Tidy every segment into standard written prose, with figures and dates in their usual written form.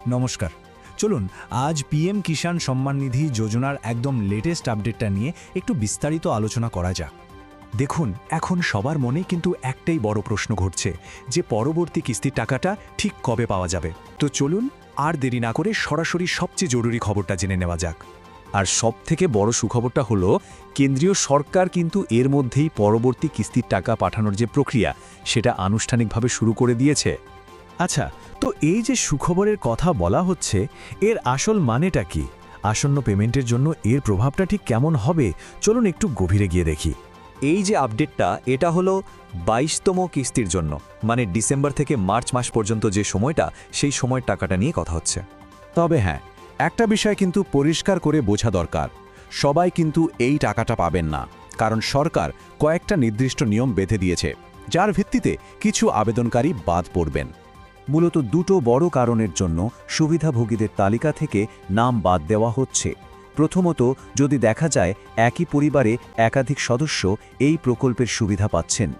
নমস্কার। চলুন আজ পিএম কিষাণ সম্মান নিধি যোজনার একদম লেটেস্ট আপডেটটা নিয়ে একটু বিস্তারিত আলোচনা করা যাক। দেখুন, এখন সবার মনে কিন্তু একটাই বড় প্রশ্ন ঘটছে যে পরবর্তী কিস্তির টাকাটা ঠিক কবে পাওয়া যাবে। তো চলুন আর দেরি না করে সরাসরি সবচেয়ে জরুরি খবরটা জেনে নেওয়া যাক। আর সবথেকে বড় সুখবরটা হলো কেন্দ্রীয় সরকার কিন্তু এর মধ্যেই পরবর্তী কিস্তির টাকা পাঠানোর যে প্রক্রিয়া সেটা আনুষ্ঠানিকভাবে শুরু করে দিয়েছে। আচ্ছা, তো এই যে সুখবরের কথা বলা হচ্ছে, এর আসল মানেটা কি? আসন্ন পেমেন্টের জন্য এর প্রভাবটা ঠিক কেমন হবে? চলুন একটু গভীরে গিয়ে দেখি। এই যে আপডেটটা, এটা হলো 22তম কিস্তির জন্য, মানে ডিসেম্বর থেকে মার্চ মাস পর্যন্ত যে সময়টা, সেই সময়ের টাকাটা নিয়ে কথা হচ্ছে। তবে হ্যাঁ, একটা বিষয় কিন্তু পরিষ্কার করে বোঝা দরকার। সবাই কিন্তু এই টাকাটা পাবেন না, কারণ সরকার কয়েকটা নির্দিষ্ট নিয়ম বেঁধে দিয়েছে, যার ভিত্তিতে কিছু আবেদনকারী বাদ পড়বেন। মূলত দুটো বড় কারণের জন্য সুবিধাভোগীদের তালিকা থেকে নাম বাদ দেওয়া হচ্ছে। প্রথমত, যদি দেখা যায় একই পরিবারে একাধিক সদস্য এই প্রকল্পের সুবিধা পাচ্ছেন।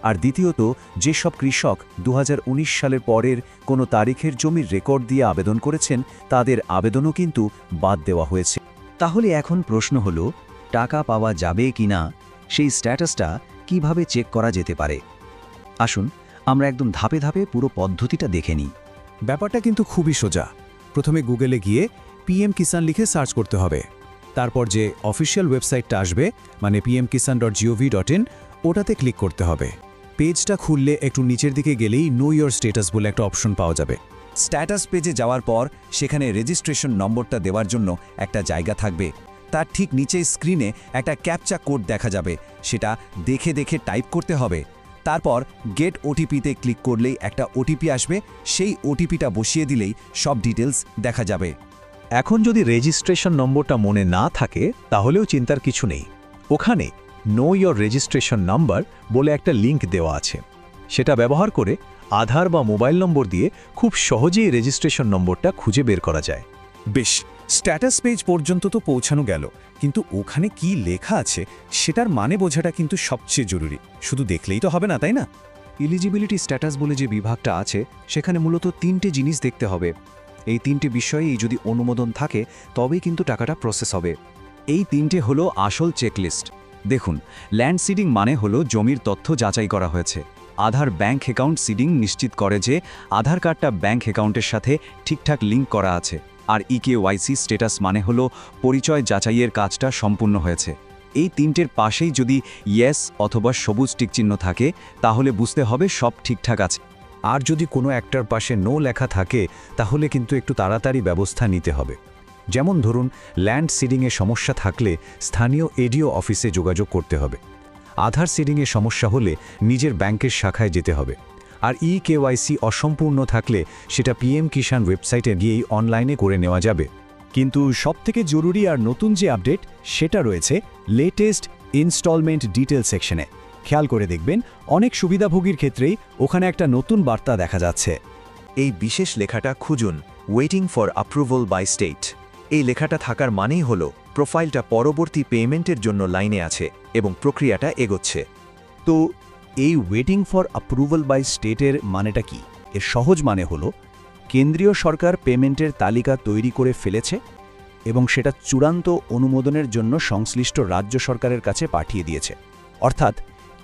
আর দ্বিতীয়ত, যেসব কৃষক 2019 সালের পরের কোনো তারিখের জমির রেকর্ড দিয়ে আবেদন করেছেন, তাদের আবেদনও কিন্তু বাদ দেওয়া হয়েছে। তাহলে এখন প্রশ্ন হলো, টাকা পাওয়া যাবে কিনা, সেই স্ট্যাটাসটা কিভাবে চেক করা যেতে পারে? আসুন আমরা একদম ধাপে ধাপে পুরো পদ্ধতিটা দেখে নিই। ব্যাপারটা কিন্তু খুবই সোজা। প্রথমে গুগলে গিয়ে পিএম কিষাণ লিখে সার্চ করতে হবে। তারপর যে অফিসিয়াল ওয়েবসাইটটা আসবে, মানে pmkisan.gov.in, ওটাতে ক্লিক করতে হবে। পেজটা খুললে একটু নিচের দিকে গেলেই নো ইয়োর স্ট্যাটাস বলে একটা অপশন পাওয়া যাবে। স্ট্যাটাস পেজে যাওয়ার পর সেখানে রেজিস্ট্রেশন নম্বরটা দেওয়ার জন্য একটা জায়গা থাকবে। তার ঠিক নিচে স্ক্রিনে একটা ক্যাপচা কোড দেখা যাবে, সেটা দেখে দেখে টাইপ করতে হবে। তারপর গেট ওটিপিতে ক্লিক করলেই একটা ওটিপি আসবে, সেই ওটিপিটা বসিয়ে দিলেই সব ডিটেলস দেখা যাবে। এখন যদি রেজিস্ট্রেশন নম্বরটা মনে না থাকে, তাহলেও চিন্তার কিছু নেই। ওখানে নো ইয়োর রেজিস্ট্রেশন নাম্বার বলে একটা লিঙ্ক দেওয়া আছে। সেটা ব্যবহার করে আধার বা মোবাইল নম্বর দিয়ে খুব সহজেই রেজিস্ট্রেশন নম্বরটা খুঁজে বের করা যায়। বেশ, স্ট্যাটাস পেজ পর্যন্ত তো পৌঁছানো গেল, কিন্তু ওখানে কি লেখা আছে সেটার মানে বোঝাটা কিন্তু সবচেয়ে জরুরি। শুধু দেখলেই তো হবে না, তাই না? এলিজিবিলিটি স্ট্যাটাস বলে যে বিভাগটা আছে, সেখানে মূলত 3টে জিনিস দেখতে হবে। এই 3টে বিষয়েই যদি অনুমোদন থাকে, তবেই কিন্তু টাকাটা প্রসেস হবে। এই 3টে হলো আসল চেকলিস্ট। দেখুন, ল্যান্ড সিডিং মানে হলো জমির তথ্য যাচাই করা হয়েছে। আধার ব্যাংক অ্যাকাউন্ট সিডিং নিশ্চিত করে যে আধার কার্ডটা ব্যাংক অ্যাকাউন্টের সাথে ঠিকঠাক লিঙ্ক করা আছে। আর ইকেওয়াইসি স্ট্যাটাস মানে হলো পরিচয় যাচাইয়ের কাজটা সম্পূর্ণ হয়েছে। এই 3টের পাশেই যদি ইয়েস অথবা সবুজ টিকচিহ্ন থাকে, তাহলে বুঝতে হবে সব ঠিকঠাক আছে। আর যদি কোনো একটার পাশে নো লেখা থাকে, তাহলে কিন্তু একটু তাড়াতাড়ি ব্যবস্থা নিতে হবে। যেমন ধরুন, ল্যান্ড সিডিংয়ে সমস্যা থাকলে স্থানীয় এডিও অফিসে যোগাযোগ করতে হবে। আধার সিডিংয়ে সমস্যা হলে নিজের ব্যাংকের শাখায় যেতে হবে। আর ইকেওয়াইসি অসম্পূর্ণ থাকলে সেটা পিএম কিষাণ ওয়েবসাইটে গিয়েই অনলাইনে করে নেওয়া যাবে। কিন্তু সবথেকে জরুরি আর নতুন যে আপডেট, সেটা রয়েছে লেটেস্ট ইনস্টলমেন্ট ডিটেল সেকশনে। খেয়াল করে দেখবেন, অনেক সুবিধাভোগীর ক্ষেত্রেই ওখানে একটা নতুন বার্তা দেখা যাচ্ছে। এই বিশেষ লেখাটা খুঁজুন, waiting for approval by state. এই লেখাটা থাকার মানেই হলো প্রোফাইলটা পরবর্তী পেমেন্টের জন্য লাইনে আছে এবং প্রক্রিয়াটা এগোচ্ছে। তো এই ওয়েটিং ফর অ্যাপ্রুভাল বাই স্টেটের মানেটা কি? এর সহজ মানে হলো, কেন্দ্রীয় সরকার পেমেন্টের তালিকা তৈরি করে ফেলেছে এবং সেটা চূড়ান্ত অনুমোদনের জন্য সংশ্লিষ্ট রাজ্য সরকারের কাছে পাঠিয়ে দিয়েছে। অর্থাৎ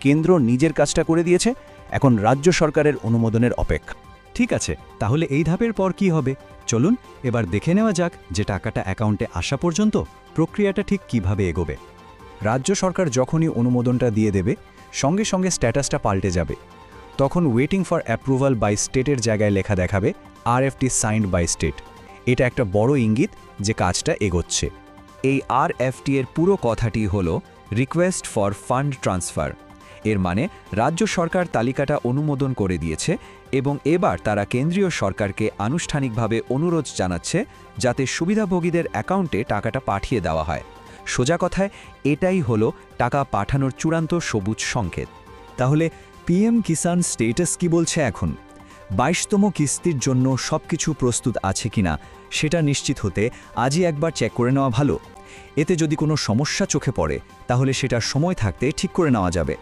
কেন্দ্র নিজের কাজটা করে দিয়েছে, এখন রাজ্য সরকারের অনুমোদনের অপেক্ষা। ঠিক আছে, তাহলে এই ধাপের পর কি হবে? চলুন এবার দেখে নেওয়া যাক যে টাকাটা অ্যাকাউন্টে আসা পর্যন্ত প্রক্রিয়াটা ঠিক কিভাবে এগোবে। রাজ্য সরকার যখনই অনুমোদনটা দিয়ে দেবে, সঙ্গে সঙ্গে স্ট্যাটাসটা পাল্টে যাবে। তখন ওয়েটিং ফর অ্যাপ্রুভাল বাই স্টেটের জায়গায় লেখা দেখাবে আরএফটি সাইন্ড বাই স্টেট। এটা একটা বড় ইঙ্গিত যে কাজটা এগোচ্ছে। এই আরএফটি এর পুরো কথাটি হলো রিকোয়েস্ট ফর ফান্ড ট্রান্সফার। এর মানে রাজ্য সরকার তালিকাটা অনুমোদন করে দিয়েছে এবং এবার তারা কেন্দ্রীয় সরকারকে আনুষ্ঠানিকভাবে অনুরোধ জানাচ্ছে যাতে সুবিধাভোগীদের অ্যাকাউন্টে টাকাটা পাঠিয়ে দেওয়া হয়। সোজা কথায় এটাই হলো টাকা পাঠানোর চূড়ান্ত সবুজ সংকেত। তাহলে পিএম কিষাণ স্ট্যাটাস কি বলছে এখন? 22তম কিস্তির জন্য সবকিছু প্রস্তুত আছে কিনা সেটা নিশ্চিত হতে আজই একবার চেক করে নেওয়া ভালো। এতে যদি কোনো সমস্যা চোখে পড়ে, তাহলে সেটা সময় থাকতে ঠিক করে নেওয়া যাবে।